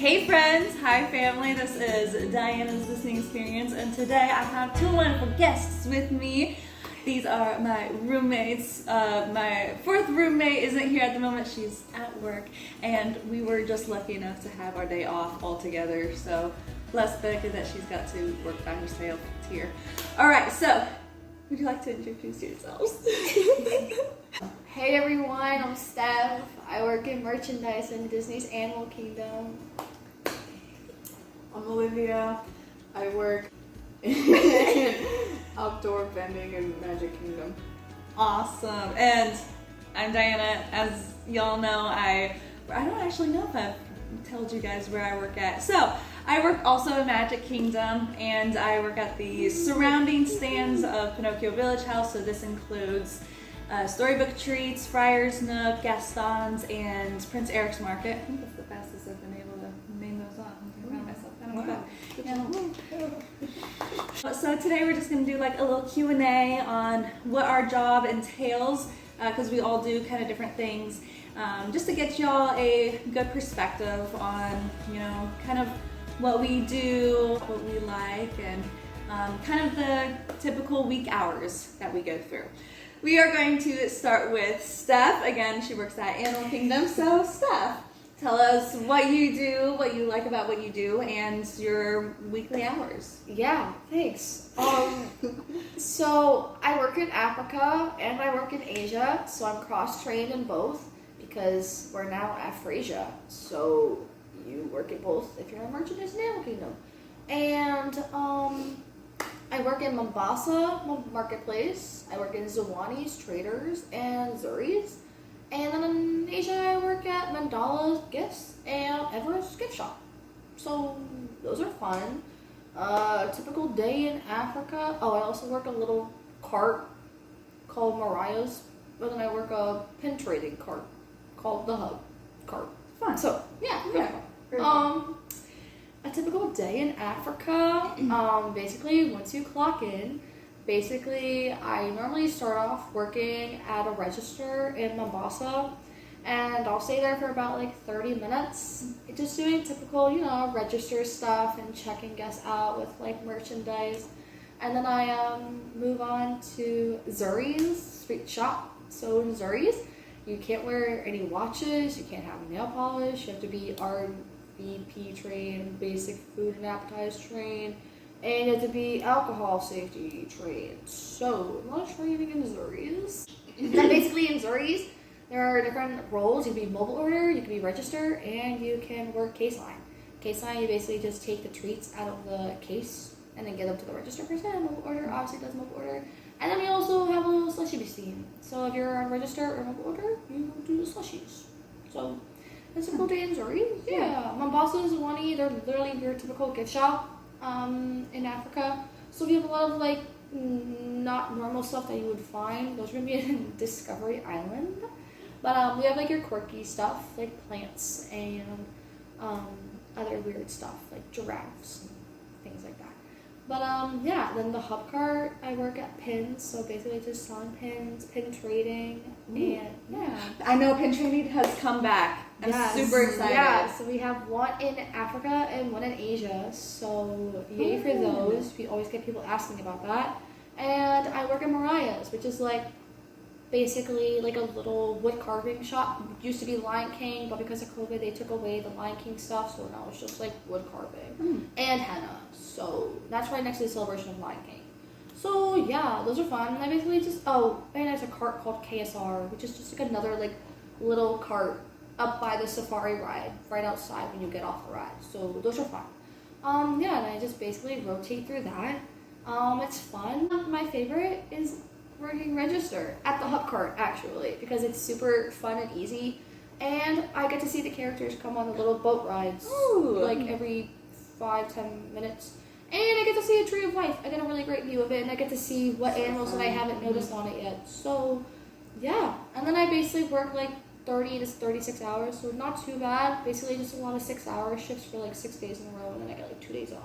Hey friends, hi family, this is Diana's Listening Experience, and today I have two wonderful guests with me. These are my roommates. My fourth roommate isn't here at the moment, she's at work, and we were just lucky enough to have our day off all together, so bless Becca that she's got to work by herself here. Alright, so, would you like to introduce yourselves? Hey everyone, I'm Steph. I work in merchandise in Disney's Animal Kingdom. I'm Olivia. I work in outdoor vending in Magic Kingdom. Awesome. And I'm Diana. As y'all know, I don't actually know if I've told you guys where I work at. So I work also in Magic Kingdom, and I work at the surrounding stands of Pinocchio Village House. So this includes Storybook Treats, Friar's Nook, Gaston's, and Prince Eric's Market. I think that's the fastest I've been able to name those off. I'm proud of myself. So today we're just going to do like a little Q&A on what our job entails, because we all do kind of different things, just to get y'all a good perspective on, you know, kind of what we do, what we like, and kind of the typical week hours that we go through. We are going to start with Steph. Again, she works at Animal Kingdom. So Steph, tell us what you do, what you like about what you do, and your weekly hours. Yeah, thanks. So I work in Africa and I work in Asia, so I'm cross-trained in both because we're now Afrasia. So you work in both if you're a merchandise in Animal Kingdom. And I work in Mombasa Marketplace. I work in Zawani's Traders and Zuri's. And then in Asia, I work at Mandala's Gifts and Everest's Gift Shop. So those are fun. Typical day in Africa. Oh, I also work a little cart called Mariah's. But then I work a pin trading cart called the Hub cart. Fun. So yeah. Cool. A typical day in Africa, basically once you clock in, I normally start off working at a register in Mombasa, and I'll stay there for about like 30 minutes, just doing typical, you know, register stuff and checking guests out with like merchandise. And then I move on to Zuri's street shop. So in Zuri's, you can't wear any watches, you can't have nail polish, you have to be RVP trained, basic food and appetizer trained, and you have to be alcohol safety trained. So a lot of training in Zuri's. Then basically in Zuri's, there are different roles. You can be mobile order, you can be register, and you can work case line. Case line, you basically just take the treats out of the case and then get them to the register person. Mobile order obviously does mobile order. And then we also have a little slushy machine. So if you're a register or mobile order, you do the slushies. So it's a cool day in Zuri. Yeah. Mombasa is Zawani. They're literally your typical gift shop in Africa. So we have a lot of like not normal stuff that you would find. Those are gonna be in Discovery Island. But we have like your quirky stuff like plants and other weird stuff like giraffes and things like that. But yeah, then the hub cart, I work at pins, so basically just selling pins, pin trading, and yeah. I know pin trading has come back. I'm super excited. Yeah, so we have one in Africa and one in Asia, so yay for those. We always get people asking about that. And I work at Mariah's, which is like basically like a little wood carving shop. It used to be Lion King, but because of COVID, they took away the Lion King stuff, so now it's just like wood carving and henna. So that's right next to the celebration of Lion King. So yeah, those are fun. And I basically just and there's a cart called KSR, which is just like another like little cart up by the safari ride, right outside when you get off the ride. So those are fun. Yeah, and I just basically rotate through that. It's fun. My favorite is working register at the hub cart actually, because it's super fun and easy, and I get to see the characters come on the little boat rides like every 5-10 minutes, and I get to see a tree of life. I get a really great view of it, and I get to see what animals that I haven't noticed on it yet. So yeah, and then I basically work like 30 to 36 hours, so not too bad. Basically just a lot of 6-hour shifts for like 6 days in a row, and then I get like 2 days off.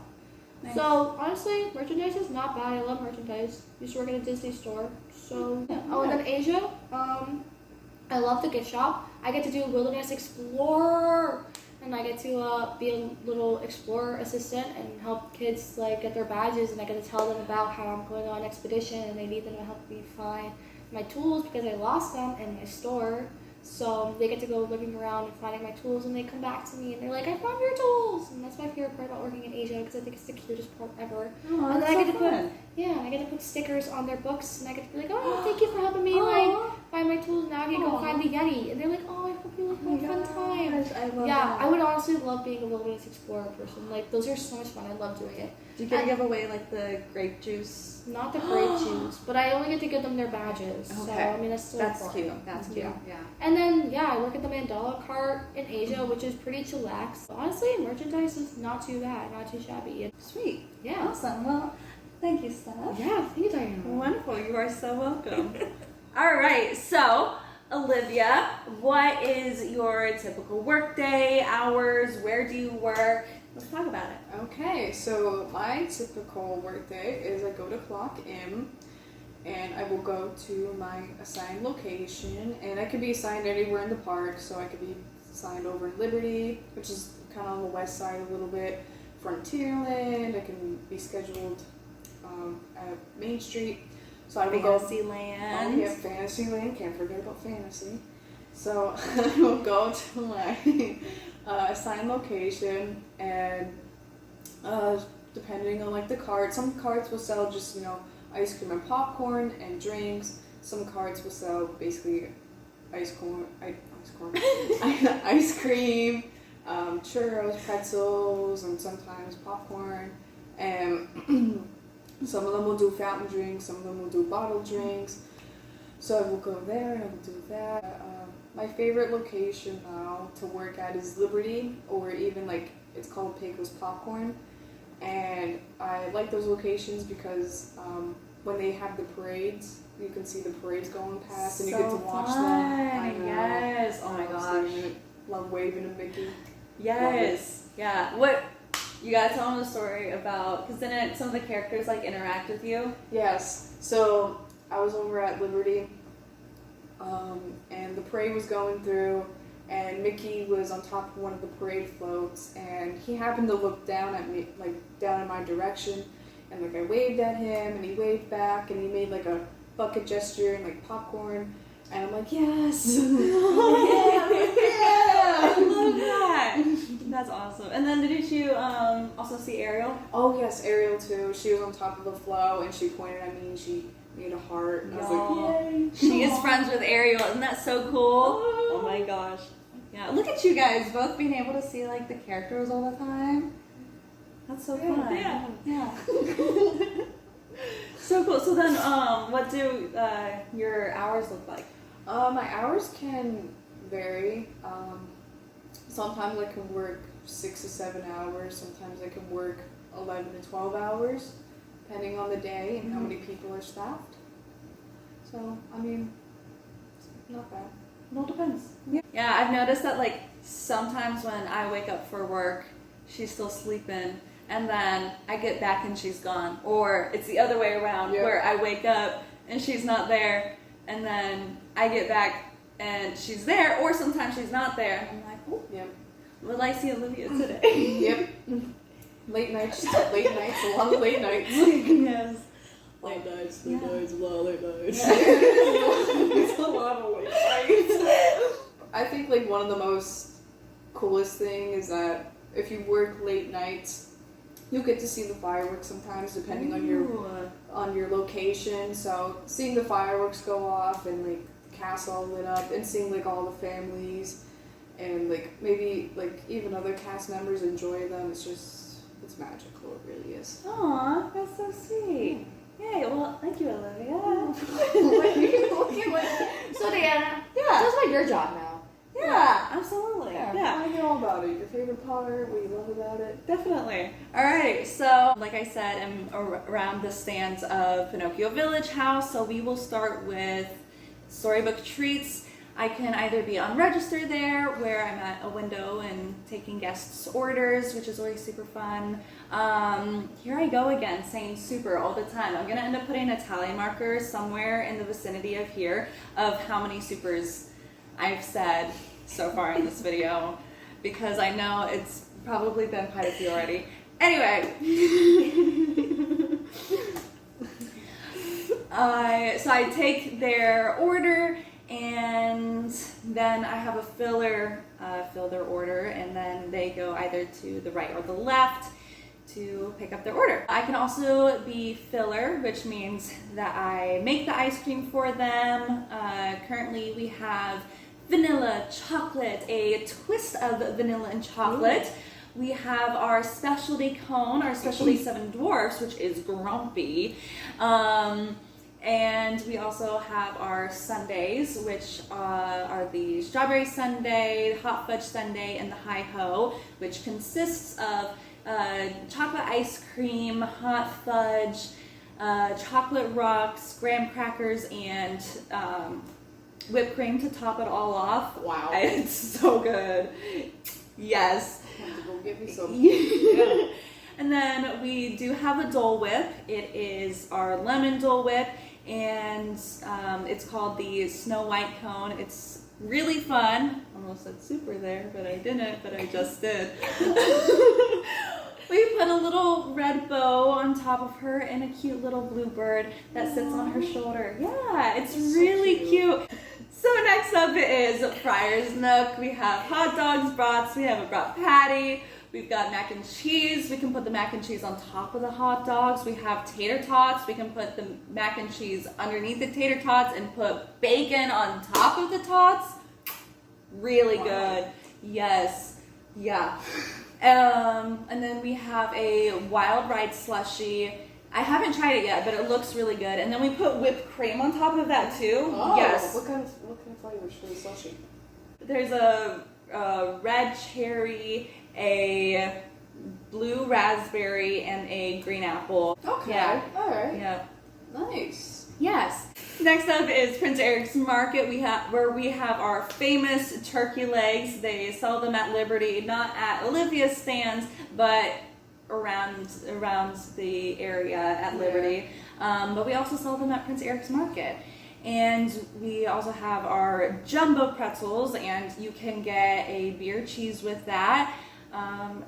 Nice. So honestly, merchandise is not bad. I love merchandise. Used to work at a Disney store. So yeah. Oh, and then Asia, I love the gift shop. I get to do Wilderness Explorer. and I get to be a little explorer assistant and help kids like get their badges, and I get to tell them about how I'm going on an expedition and they need them to help me find my tools because I lost them in my store. So they get to go looking around and finding my tools, and they come back to me and they're like, I found your tools! And that's my favorite part about working in Asia because I think it's the cutest part ever. Oh, and then that's I so get to fun. and I get to put stickers on their books, and I get to be like, oh, thank you for helping me like find my tools. Now I can go find the Yeti. And they're like, oh, I hope you like have a fun time. I love Yeah, that. I would honestly love being a wilderness explorer person. Like, those are so much fun. I love doing it. Do you get to give away like the grape juice? Not the grape juice, but I only get to give them their badges. So, Okay. I mean, that's still That's fun. cute. That's cute. Yeah. And then, I work at the mandala cart in Asia, which is pretty chillax. Honestly, merchandise is not too bad, not too shabby. Sweet. Yeah. Awesome. Well, thank you, Steph. Yeah, thank you, Diana. Wonderful. You are so welcome. All right. So, Olivia, what is your typical workday, hours? Where do you work? Let's talk about it. Okay, so my typical workday is I go to clock in, and I will go to my assigned location, and I could be assigned anywhere in the park. So I could be assigned over in Liberty, which is kind of on the west side a little bit, Frontierland. I can be scheduled at Main Street. So I will go. Fantasyland. Oh yeah, Fantasyland. Can't forget about fantasy. So I will go to my assigned location, and depending on like the cart, some carts will sell just ice cream and popcorn and drinks. Some carts will sell basically ice cream, churros, pretzels, and sometimes popcorn. And some of them will do fountain drinks, some of them will do bottled drinks. So I will go there and I will do that. My favorite location now to work at is Liberty, or even like it's called Pecos Popcorn. And I like those locations because when they have the parades, you can see the parades going past and you get to watch them. I know. Yes. Oh my gosh. Love waving to Mickey. Yes. Yeah. What? You gotta tell them the story about, because then some of the characters like interact with you. Yes. So I was over at Liberty, and the parade was going through, and Mickey was on top of one of the parade floats, and he happened to look down at me, like down in my direction, and like I waved at him, and he waved back, and he made like a bucket gesture and like popcorn, and I'm like, yes, I love that. That's awesome. And then didn't you also see Ariel? Oh yes, Ariel too. She was on top of the flow, and she pointed at me, and she made a heart, and I was like, yay. She is friends with Ariel. Isn't that so cool? Oh my gosh. Yeah, look at you guys both being able to see like the characters all the time. That's so fun. Yeah. So cool. So then, what do your hours look like? My hours can vary. Sometimes I can work 6 to 7 hours. Sometimes I can work 11 to 12 hours, depending on the day and how many people are staffed. So, I mean, it's not bad. It all depends. Yeah, I've noticed that like sometimes when I wake up for work, she's still sleeping, and then I get back and she's gone. Or it's the other way around, where I wake up and she's not there, and then I get back and she's there, or sometimes she's not there. I'm like, oh, will I see Olivia today? Yep. Late nights, a lot of late nights. Yes. Late nights, Yeah. a lot of late nights. It's a lot of late nights. I think like one of the most coolest thing is that if you work late nights, you'll get to see the fireworks sometimes, depending on your location. So seeing the fireworks go off and like the castle all lit up, and seeing like all the families and like maybe like even other cast members enjoy them, it's magical. It really is. Aw, that's so sweet. Yay, well, thank you, Olivia. So, Diana, Yeah. tell us about your job now. Yeah, absolutely. I want to hear all about it. Your favorite part, what you love about it. Definitely. All right, so like I said, I'm around the stands of Pinocchio Village House, so we will start with storybook treats. I can either be on register there, where I'm at a window and taking guests' orders, which is always super fun. Here I go again, saying super all the time. I'm gonna end up putting a tally marker somewhere in the vicinity of here of how many supers I've said so far in this video. because I know it's probably been quite a few already. Anyway. So I take their order, and then I have a filler fill their order, and then they go either to the right or the left to pick up their order. I can also be filler, which means that I make the ice cream for them. Currently we have vanilla, chocolate, a twist of vanilla and chocolate. Ooh. We have our specialty cone, our specialty Seven Dwarfs, which is grumpy. And we also have our sundaes, which are the strawberry sundae, hot fudge sundae, and the hi-ho, which consists of chocolate ice cream, hot fudge, chocolate rocks, graham crackers, and whipped cream to top it all off. Wow. It's so good. Yes. I have to go get me some. Yeah. And then we do have a Dole Whip. It is our lemon Dole Whip, and it's called the Snow White Cone. It's really fun. Almost said super there, but I didn't, but I just did. We put a little red bow on top of her and a cute little blue bird that sits on her shoulder. Yeah, it's really cute. So next up is Friar's Nook. We have hot dogs, brats, we have a brat patty, we've got mac and cheese. We can put the mac and cheese on top of the hot dogs. We have tater tots. We can put the mac and cheese underneath the tater tots and put bacon on top of the tots. Really good. Yes. Yeah. And then we have a wild ride slushie. I haven't tried it yet, but it looks really good. And then we put whipped cream on top of that too. Oh, yes. What kind of flavors for the slushie? There's a red cherry, a blue raspberry, and a green apple. Okay. Yeah. All right. Yeah. Nice. Yes. Next up is Prince Eric's Market. We have our famous turkey legs. They sell them at Liberty, not at Olivia's stands, but around the area at Liberty. But we also sell them at Prince Eric's Market. And we also have our jumbo pretzels, and you can get a beer cheese with that.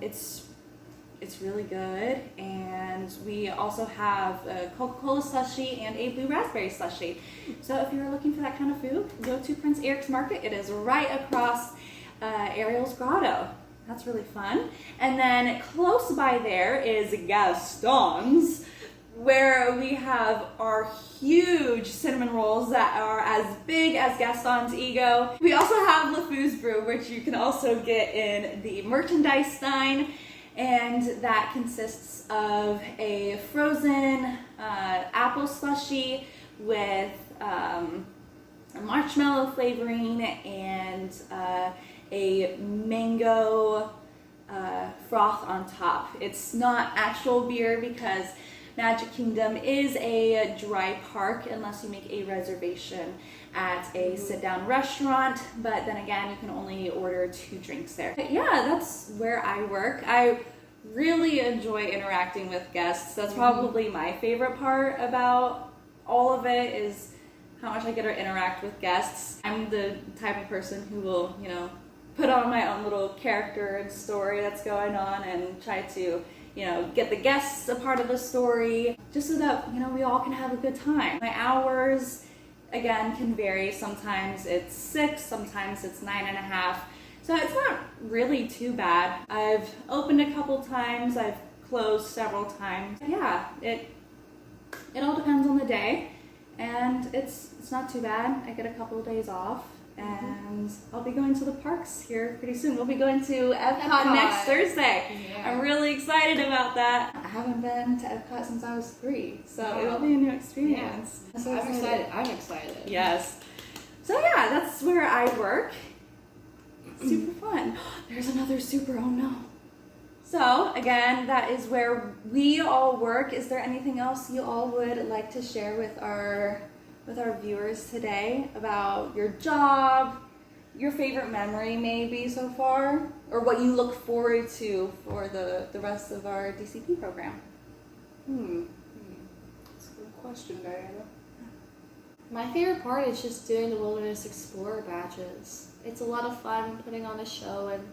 It's really good. And we also have a Coca-Cola slushie and a blue raspberry slushie. So if you're looking for that kind of food, go to Prince Eric's Market. It is right across Ariel's Grotto. That's really fun. And then close by there is Gaston's, where we have our huge cinnamon rolls that are as big as Gaston's ego. We also have LeFou's Brew, which you can also get in the merchandise stein, and that consists of a frozen apple slushie with a marshmallow flavoring and a mango froth on top. It's not actual beer because Magic Kingdom is a dry park unless you make a reservation at a sit-down restaurant, but then again, you can only order 2 drinks there. But yeah, that's where I work. I really enjoy interacting with guests. That's probably my favorite part about all of it, is how much I get to interact with guests. I'm the type of person who will, put on my own little character and story that's going on and try to get the guests a part of the story, just so that, we all can have a good time. My hours, again, can vary. Sometimes it's 6, sometimes it's 9.5. So it's not really too bad. I've opened a couple times, I've closed several times. Yeah, it all depends on the day, and it's not too bad. I get a couple of days off. And I'll be going to the parks here pretty soon. We'll be going to Epcot next Thursday. Yeah. I'm really excited about that. I haven't been to Epcot since I was 3, so it'll be a new experience. Yeah. So I'm excited. I'm excited. Yes. So yeah, that's where I work. Super fun. There's another super, oh no. So again, that is where we all work. Is there anything else you all would like to share with our viewers today about your job, your favorite memory maybe so far, or what you look forward to for the rest of our DCP program? That's a good question, Diana. My favorite part is just doing the Wilderness Explorer badges. It's a lot of fun putting on a show and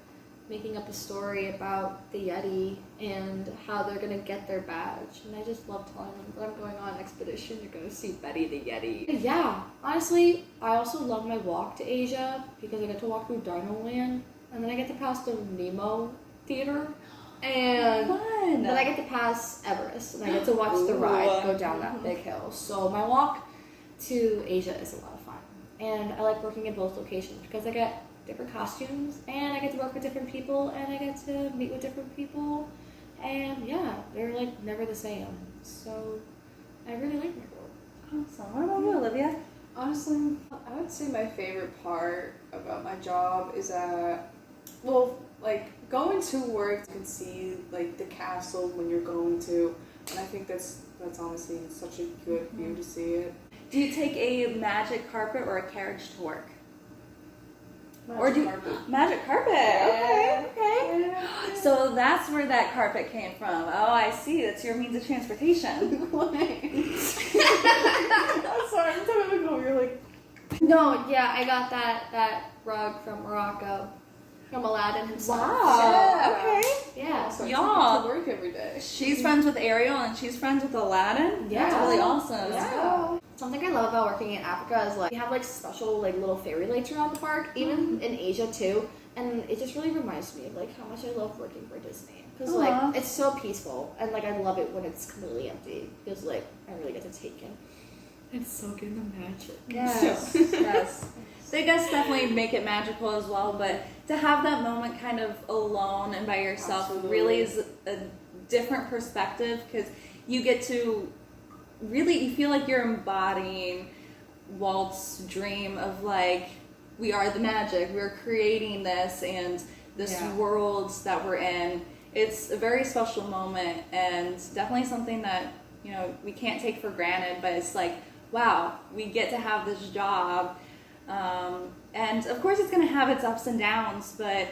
making up a story about the Yeti and how they're gonna get their badge. And I just love telling them that I'm going on an expedition to go see Betty the Yeti. Yeah, honestly, I also love my walk to Asia because I get to walk through Dino Land, and then I get to pass the Nemo Theater, and Fun. then I get to pass Everest, and I get to watch the ride go down that big hill. So my walk to Asia is a lot of fun, and I like working in both locations because I get different costumes, and I get to work with different people, and I get to meet with different people, and yeah, they're like never the same. So I really like my work. Awesome. What about you, Olivia? Honestly, I would say my favorite part about my job is that, well, like going to work, you can see like the castle when you're going to, and I think that's honestly such a good view to see it. Do you take a magic carpet or a carriage to work? Magic carpet? Yeah. Okay. Yeah. So that's where that carpet came from. Oh, I see. That's your means of transportation. Sorry, I'm typical. You're like, No, yeah, I got that rug from Morocco, from Aladdin himself. Wow. Yeah. Okay. Yeah. so I Y'all. take it to work every day. She's friends with Ariel and she's friends with Aladdin. Yeah. That's really awesome. Yeah. Something I love about working in Africa is like we have like special like little fairy lights around the park, even in Asia too, and it just really reminds me of like how much I love working for Disney because Aw. like it's so peaceful and like I love it when it's completely empty because like I really get to take in and soak in the magic. Yes. Yes. They guys definitely make it magical as well, but to have that moment kind of alone and by yourself really is a different perspective because you get to really, you feel like you're embodying Walt's dream of like, we are the magic, we're creating this and this world that we're in. It's a very special moment and definitely something that, you know, we can't take for granted, but it's like, wow, we get to have this job. And of course it's going to have its ups and downs, but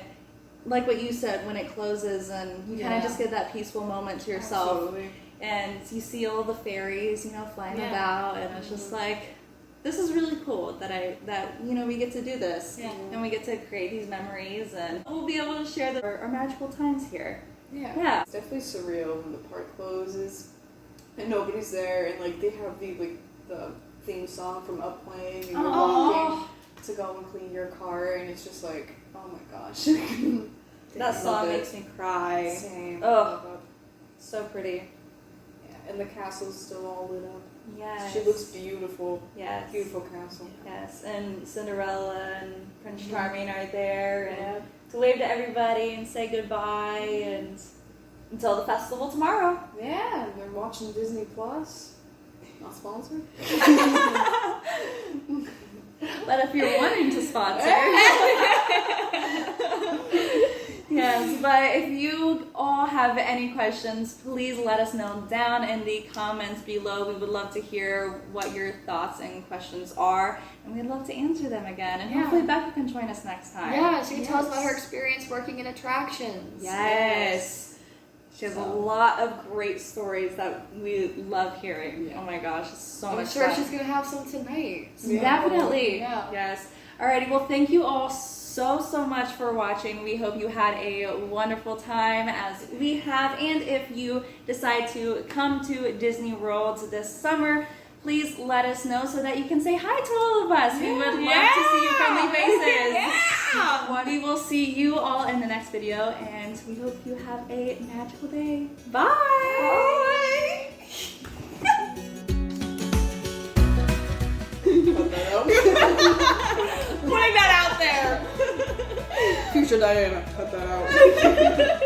like what you said, when it closes and you kind of just get that peaceful moment to yourself. Absolutely. And you see all the fairies, you know, flying about, and it's just like, this is really cool that you know we get to do this, and we get to create these memories, and we'll be able to share our magical times here. Yeah. It's definitely surreal when the park closes and nobody's there, and like they have the theme song from Up playing, and you're walking to go and clean your car, and it's just like, oh my gosh. That song makes me cry. Same. Oh, so pretty. And the castle's still all lit up. Yes. She looks beautiful. Yes. Beautiful castle. Yes. And Cinderella and Prince Charming are there and to wave to everybody and say goodbye and until the festival tomorrow. Yeah, and they're watching Disney Plus. Not sponsored. But if you're wanting to sponsor. Yes, but if you all have any questions, please let us know down in the comments below. We would love to hear what your thoughts and questions are, and we'd love to answer them again. And hopefully Becca can join us next time. Yeah, she can tell us about her experience working in attractions. Yes. She has a lot of great stories that we love hearing. Oh my gosh, it's so much fun. I'm sure she's going to have some tonight. So. Definitely. Yeah. Yes. Alrighty, well thank you all so much for watching. We hope you had a wonderful time as we have, and if you decide to come to Disney World this summer, please let us know so that you can say hi to all of us. We would love to see your friendly faces. We will see you all in the next video, and we hope you have a magical day. Bye! Putting that out there. Future Diana, cut that out.